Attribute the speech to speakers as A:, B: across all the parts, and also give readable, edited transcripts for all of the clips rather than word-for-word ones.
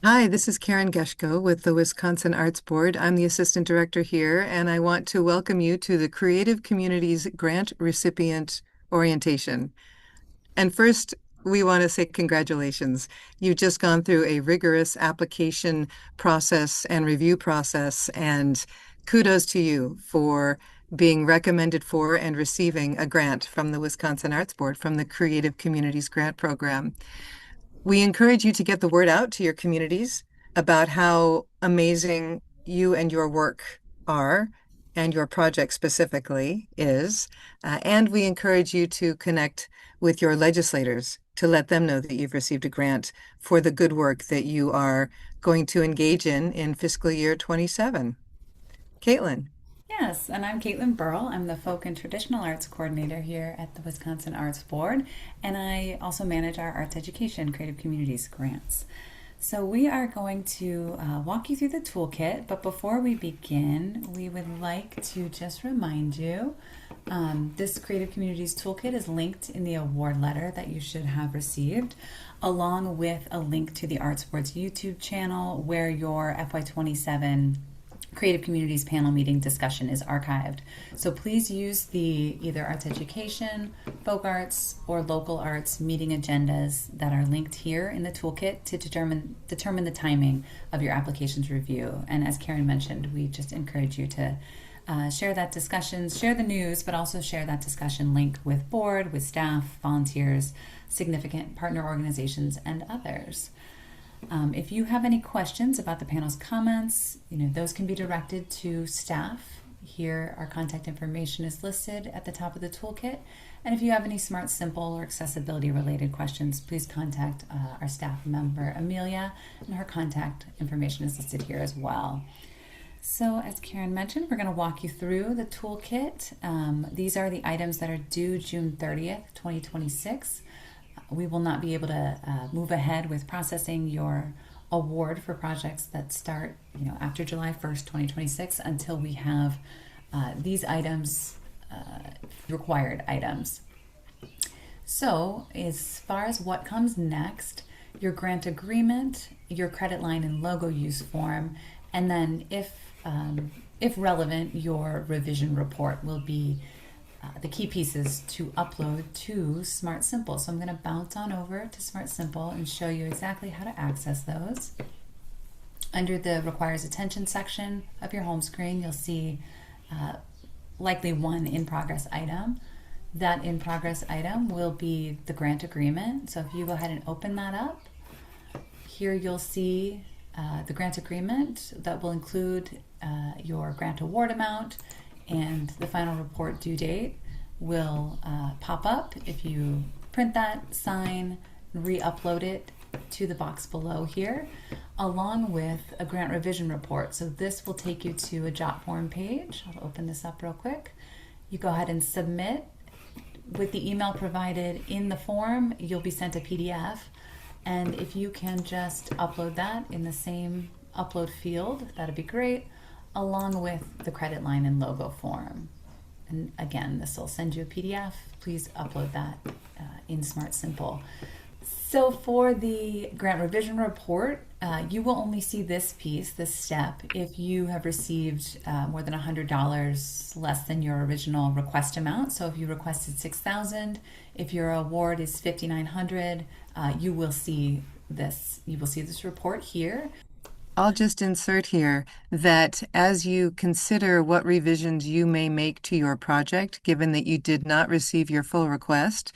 A: Hi, this is Karen Geshko with the Wisconsin Arts Board. I'm the assistant director here, and I want to welcome you to the Creative Communities Grant Recipient Orientation. And first, we want to say congratulations. You've just gone through a rigorous application process and review process, and kudos to you for being recommended for and receiving a grant from the Wisconsin Arts Board from the Creative Communities Grant Program. We encourage you to get the word out to your communities about how amazing you and your work are, and your project specifically is. And we encourage you to connect with your legislators to let them know that you've received a grant for the good work that you are going to engage in fiscal year 27. Caitlin.
B: Yes, and I'm Caitlin Burrell. I'm the Folk and Traditional Arts Coordinator here at the Wisconsin Arts Board, and I also manage our Arts Education Creative Communities grants. So, we are going to walk you through the toolkit, but before we begin, we would like to just remind you this Creative Communities Toolkit is linked in the award letter that you should have received, along with a link to the Arts Board's YouTube channel where your FY27 Creative Communities panel meeting discussion is archived. So please use the either arts education, folk arts, or local arts meeting agendas that are linked here in the toolkit to determine the timing of your application's review. And as Karen mentioned, we just encourage you to share that discussion, share the news, but also share that discussion link with board, with staff, volunteers, significant partner organizations, and others. If you have any questions about the panel's comments, those can be directed to staff. Here, our contact information is listed at the top of the toolkit. And if you have any Smart Simple or accessibility related questions, please contact our staff member, Amelia, and her contact information is listed here as well. So, as Karen mentioned, we're going to walk you through the toolkit. These are the items that are due June 30th, 2026. We will not be able to move ahead with processing your award for projects that start after July 1st, 2026 until we have these items, required items. So as far as what comes next, your grant agreement, your credit line and logo use form, and then if relevant, your revision report will be the key pieces to upload to Smart Simple. So I'm going to bounce on over to Smart Simple and show you exactly how to access those. Under the Requires Attention section of your home screen, you'll see likely one in progress item. That in progress item will be the grant agreement. So if you go ahead and open that up, here you'll see the grant agreement that will include your grant award amount, and the final report due date will pop up if you print that, sign, re-upload it to the box below here, along with a grant revision report. So this will take you to a jot form page. I'll open this up real quick. You go ahead and submit. With the email provided in the form, you'll be sent a PDF. And if you can just upload that in the same upload field, that'd be great, along with the credit line and logo form. And again, this will send you a PDF. Please upload that in Smart Simple. So for the grant revision report, you will only see this piece, this step, if you have received more than $100 less than your original request amount. So if you requested $6,000, if your award is $5,900, you will see this. You will see this report here.
A: I'll just insert here that as you consider what revisions you may make to your project, given that you did not receive your full request,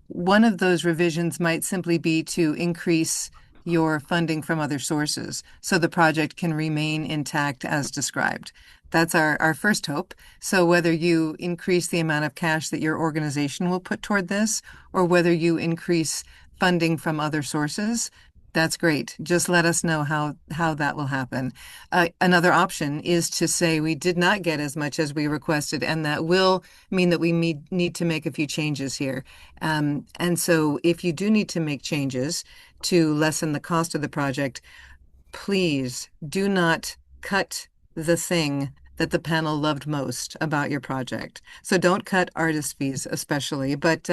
A: one of those revisions might simply be to increase your funding from other sources so the project can remain intact as described. That's our first hope. So whether you increase the amount of cash that your organization will put toward this, or whether you increase funding from other sources, that's great. Just let us know how that will happen. Another option is to say we did not get as much as we requested, and that will mean that we need to make a few changes here. And so if you do need to make changes to lessen the cost of the project, please do not cut the thing that the panel loved most about your project. So don't cut artist fees, especially, but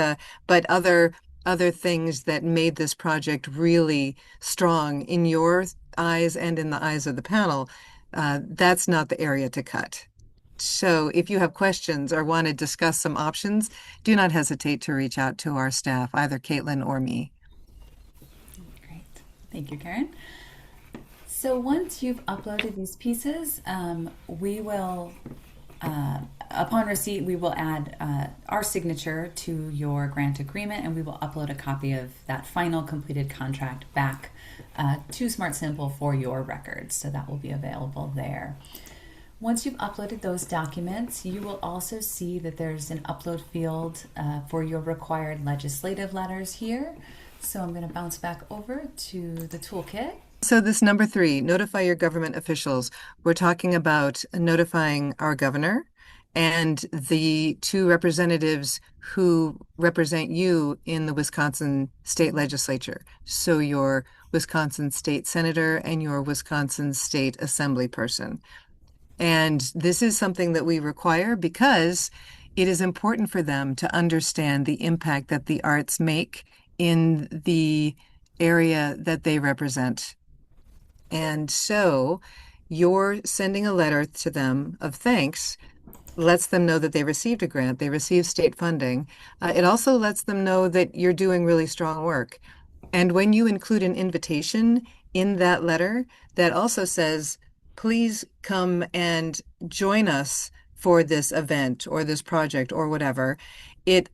A: other other things that made this project really strong in your eyes and in the eyes of the panel, that's not the area to cut. So if you have questions or want to discuss some options, do not hesitate to reach out to our staff, either Caitlin or me.
B: Great. Thank you, Karen. So once you've uploaded these pieces, we will, upon receipt, we will add our signature to your grant agreement, and we will upload a copy of that final completed contract back to Smart Simple for your records. So that will be available there. Once you've uploaded those documents, you will also see that there's an upload field for your required legislative letters here. So I'm going to bounce back over to the toolkit.
A: So this number 3, notify your government officials. We're talking about notifying our governor and the 2 representatives who represent you in the Wisconsin state legislature. So your Wisconsin state senator and your Wisconsin state assembly person. And this is something that we require because it is important for them to understand the impact that the arts make in the area that they represent. And so you're sending a letter to them of thanks, lets them know that they received a grant, they received state funding. It also lets them know that you're doing really strong work. And when you include an invitation in that letter that also says, please come and join us for this event or this project or whatever, it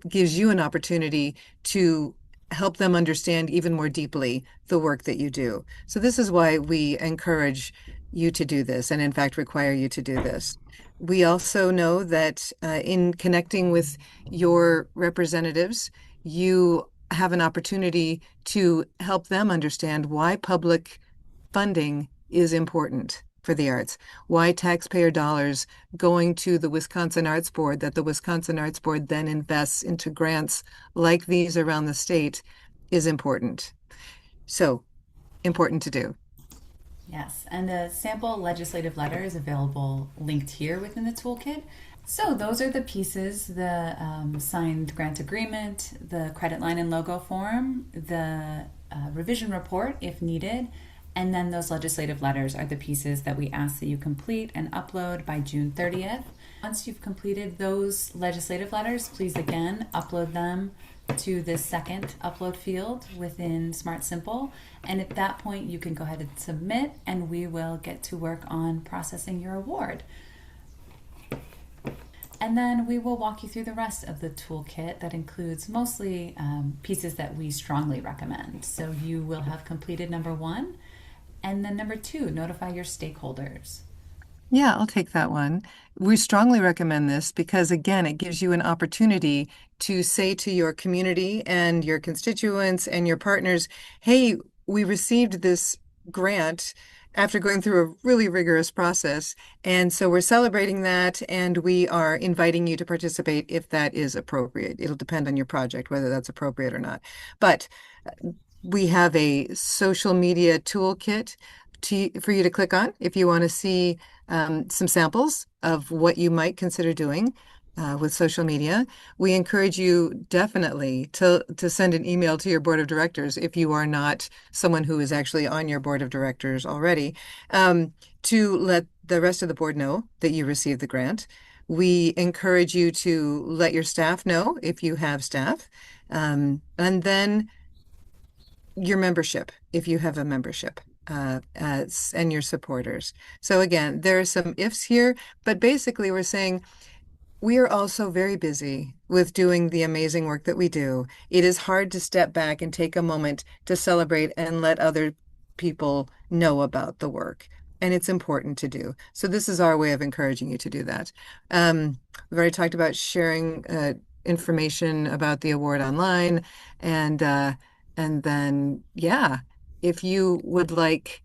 A: gives you an opportunity to help them understand even more deeply the work that you do. So this is why we encourage you to do this and in fact require you to do this. We also know that in connecting with your representatives, you have an opportunity to help them understand why public funding is important for the arts, why taxpayer dollars going to the Wisconsin Arts Board, that the Wisconsin Arts Board then invests into grants like these around the state, is important. So, important to do.
B: Yes, and a sample legislative letter is available linked here within the toolkit. So those are the pieces: the signed grant agreement, the credit line and logo form, the revision report if needed, and then those legislative letters are the pieces that we ask that you complete and upload by June 30th. Once you've completed those legislative letters, please again upload them to this second upload field within Smart Simple. And at that point, you can go ahead and submit, and we will get to work on processing your award. And then we will walk you through the rest of the toolkit that includes mostly pieces that we strongly recommend. So you will have completed number 1, and then number 2, notify your stakeholders.
A: Yeah, I'll take that one. We strongly recommend this because, again, it gives you an opportunity to say to your community and your constituents and your partners, hey, we received this grant after going through a really rigorous process. And so we're celebrating that, and we are inviting you to participate if that is appropriate. It'll depend on your project, whether that's appropriate or not. But we have a social media toolkit for you to click on if you want to see some samples of what you might consider doing with social media. We encourage you definitely to send an email to your board of directors if you are not someone who is actually on your board of directors already, to let the rest of the board know that you received the grant. We encourage you to let your staff know if you have staff, and then your membership, if you have a membership, and your supporters. So again, there are some ifs here, but basically we're saying we are also very busy with doing the amazing work that we do. It is hard to step back and take a moment to celebrate and let other people know about the work. And it's important to do. So this is our way of encouraging you to do that. We've already talked about sharing information about the award online, and then, yeah, if you would like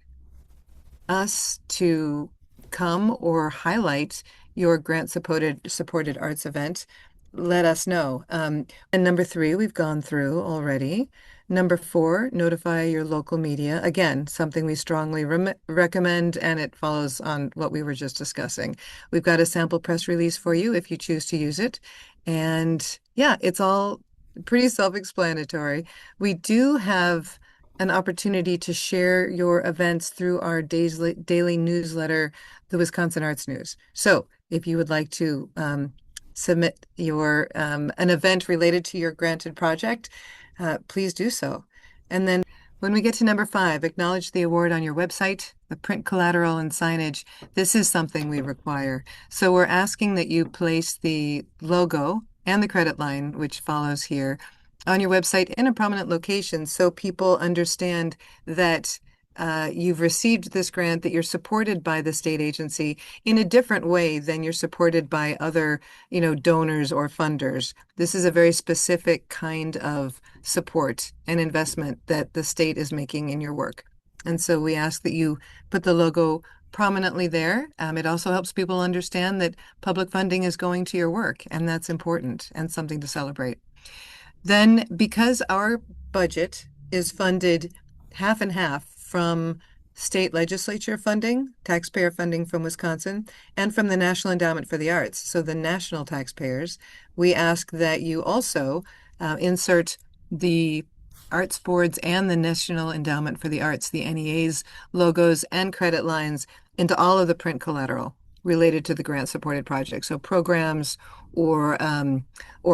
A: us to come or highlight your grant supported arts event, let us know. And number 3, we've gone through already. Number 4, notify your local media. Again, something we strongly recommend, and it follows on what we were just discussing. We've got a sample press release for you if you choose to use it. And yeah, it's all pretty self-explanatory. We do have an opportunity to share your events through our daily newsletter, the Wisconsin Arts News. So if you would like to submit your an event related to your granted project, please do so. And then when we get to number five, acknowledge the award on your website, the print collateral and signage. This is something we require. So we're asking that you place the logo and the credit line, which follows here, on your website in a prominent location so people understand that you've received this grant, that you're supported by the state agency in a different way than you're supported by other, donors or funders. This is a very specific kind of support and investment that the state is making in your work. And so we ask that you put the logo prominently there. It also helps people understand that public funding is going to your work, and that's important and something to celebrate. Then, because our budget is funded half and half from state legislature funding, taxpayer funding from Wisconsin, and from the National Endowment for the Arts, so the national taxpayers, we ask that you also insert the Arts Boards and the National Endowment for the Arts, the NEA's logos and credit lines into all of the print collateral related to the grant-supported project. So programs or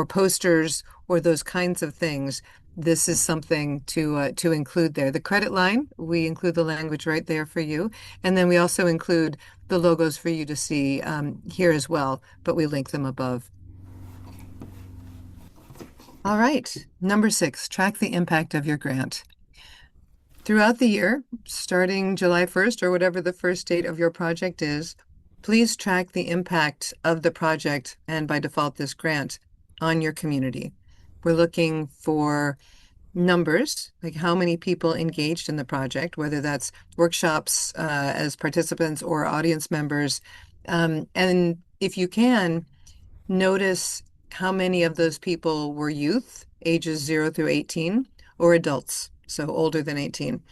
A: posters or those kinds of things. This is something to include there. The credit line, we include the language right there for you, and then we also include the logos for you to see here as well, but we link them above. All right, number six, track the impact of your grant. Throughout the year, starting July 1st or whatever the first date of your project is, please track the impact of the project and by default this grant on your community. We're looking for numbers, like how many people engaged in the project, whether that's workshops as participants or audience members. And if you can, notice how many of those people were youth, ages 0 through 18, or adults, so older than 18.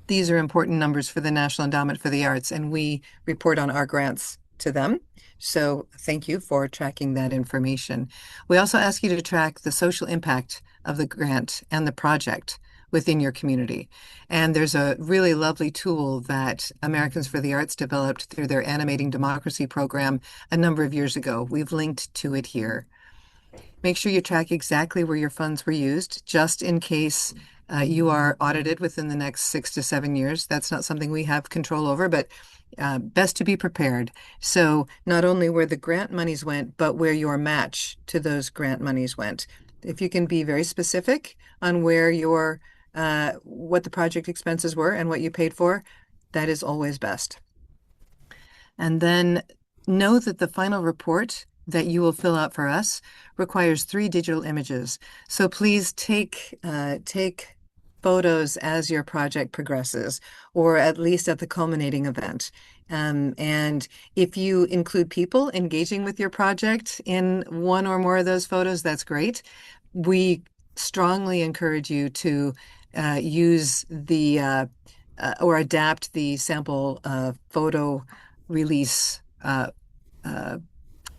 A: These are important numbers for the National Endowment for the Arts, and we report on our grants to them. So thank you for tracking that information. We also ask you to track the social impact of the grant and the project within your community. And there's a really lovely tool that Americans for the Arts developed through their Animating Democracy program a number of years ago. We've linked to it here. Make sure you track exactly where your funds were used, just in case you are audited within the next 6 to 7 years. That's not something we have control over, but best to be prepared. So not only where the grant monies went, but where your match to those grant monies went. If you can be very specific on where what the project expenses were and what you paid for, that is always best. And then know that the final report that you will fill out for us requires 3 digital images. So please take photos as your project progresses, or at least at the culminating event. And if you include people engaging with your project in one or more of those photos, that's great. We strongly encourage you to use or adapt the sample photo release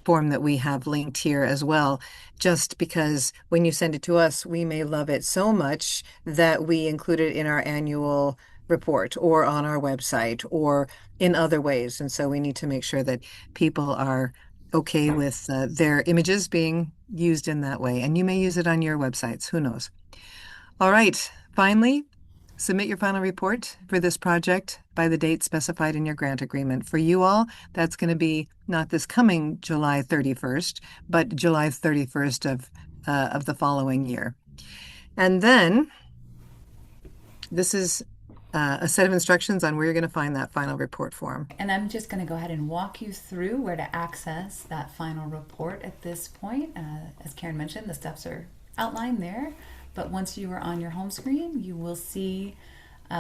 A: form that we have linked here as well, just because when you send it to us, we may love it so much that we include it in our annual report or on our website or in other ways. And so we need to make sure that people are okay with their images being used in that way. And you may use it on your websites, who knows? All right, finally, submit your final report for this project by the date specified in your grant agreement. For you all, that's going to be not this coming July 31st, but July 31st of the following year. And then this is a set of instructions on where you're going to find that final report form.
B: And I'm just going to go ahead and walk you through where to access that final report at this point. As Karen mentioned, the steps are outlined there. But once you are on your home screen, you will see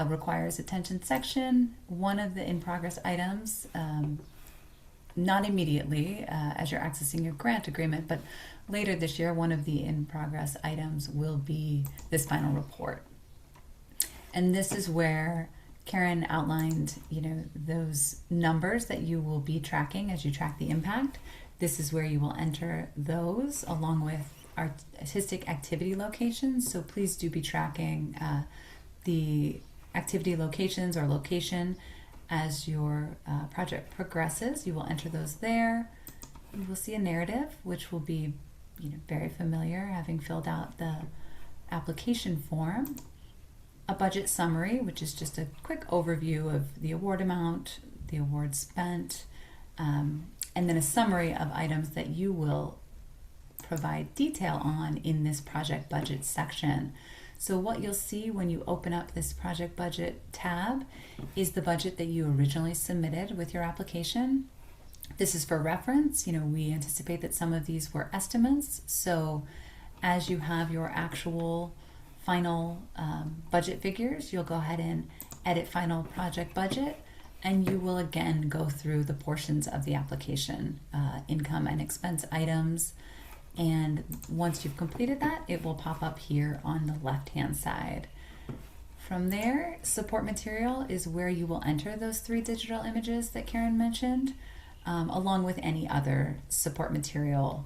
B: requires attention section. One of the in-progress items, not immediately as you're accessing your grant agreement, but later this year, one of the in-progress items will be this final report. And this is where Karen outlined, those numbers that you will be tracking as you track the impact. This is where you will enter those along with artistic activity locations. So please do be tracking the activity locations or location as your project progresses. You will enter those there. You will see a narrative, which will be very familiar, having filled out the application form. A budget summary, which is just a quick overview of the award amount, the award spent, and then a summary of items that you will provide detail on in this project budget section. So what you'll see when you open up this project budget tab is the budget that you originally submitted with your application. This is for reference. We anticipate that some of these were estimates. So as you have your actual final budget figures, you'll go ahead and edit final project budget, and you will again go through the portions of the application, income and expense items. And once you've completed that, it will pop up here on the left-hand side. From there, support material is where you will enter those 3 digital images that Karen mentioned, along with any other support material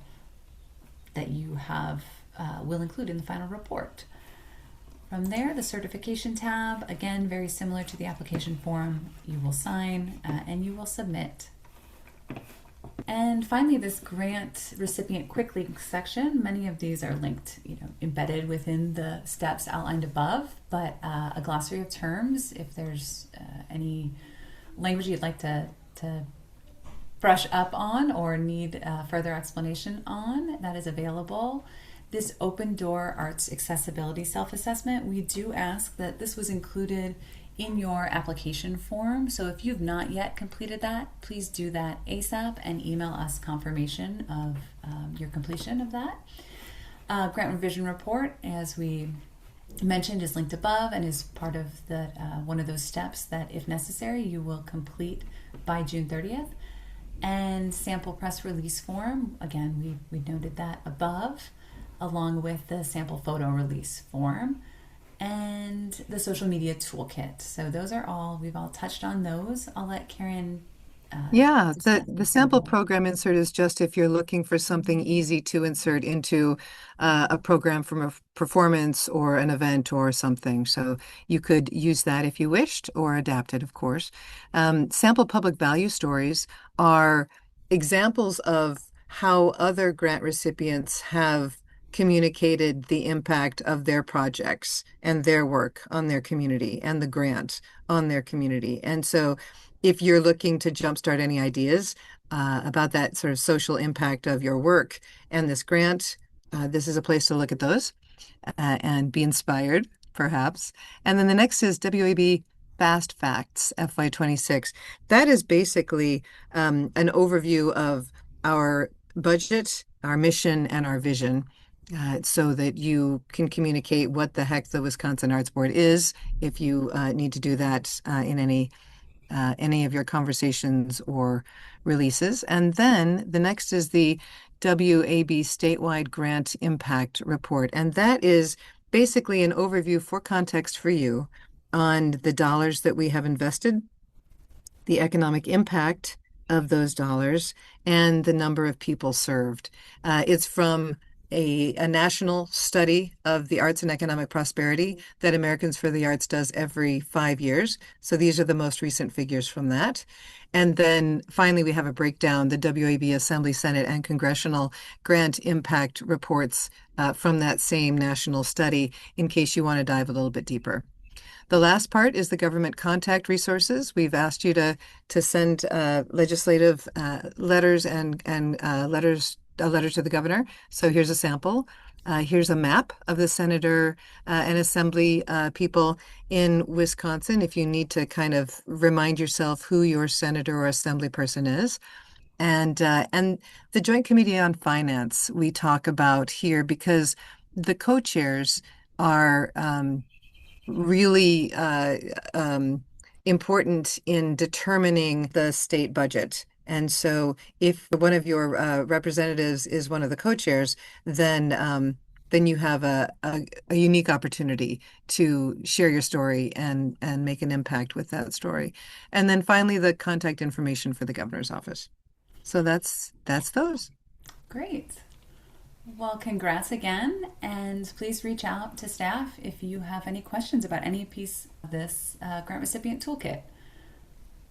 B: that you have will include in the final report. From there, the certification tab, again, very similar to the application form. You will sign and you will submit. And finally, this grant recipient quick link section. Many of these are linked, embedded within the steps outlined above, but a glossary of terms, if there's any language you'd like to brush up on or need further explanation on, that is available. This open door arts accessibility self-assessment, we do ask that this was included in your application form. So if you've not yet completed that, please do that ASAP and email us confirmation of your completion of that. Grant revision report, as we mentioned, is linked above and is part of the one of those steps that, if necessary, you will complete by June 30th. And sample press release form, again, we noted that above, along with the sample photo release form and the social media toolkit. So those are all, we've all touched on those. I'll let Karen
A: Yeah,
B: discuss
A: the
B: the
A: sample
B: sample.
A: program insert is just if you're looking for something easy to insert into a program from a performance or an event or something. So you could use that if you wished or adapt it, of course. Sample public value stories are examples of how other grant recipients have communicated the impact of their projects and their work on their community and the grant on their community. And so if you're looking to jumpstart any ideas about that sort of social impact of your work and this grant, this is a place to look at those and be inspired, perhaps. And then the next is WAB Fast Facts FY26. That is basically an overview of our budget, our mission, and our vision. So that you can communicate what the heck the Wisconsin Arts Board is if you need to do that in any of your conversations or releases. And then the next is the WAB Statewide Grant Impact Report. And that is basically an overview for context for you on the dollars that we have invested, the economic impact of those dollars, and the number of people served. It's from a national study of the arts and economic prosperity that Americans for the Arts does every 5 years. So these are the most recent figures from that. And then finally, we have a breakdown, the WAB Assembly, Senate, and Congressional Grant Impact Reports from that same national study, in case you want to dive a little bit deeper. The last part is the government contact resources. We've asked you to send legislative letters and letters a letter to the governor. So here's a sample. Here's a map of the senator and assembly people in Wisconsin if you need to kind of remind yourself who your senator or assembly person is. And the Joint Committee on Finance we talk about here because the co-chairs are really important in determining the state budget. And so if one of your representatives is one of the co-chairs, then you have a unique opportunity to share your story and make an impact with that story. And then finally, the contact information for the governor's office. So that's those.
B: Great. Well, congrats again, and please reach out to staff if you have any questions about any piece of this grant recipient toolkit.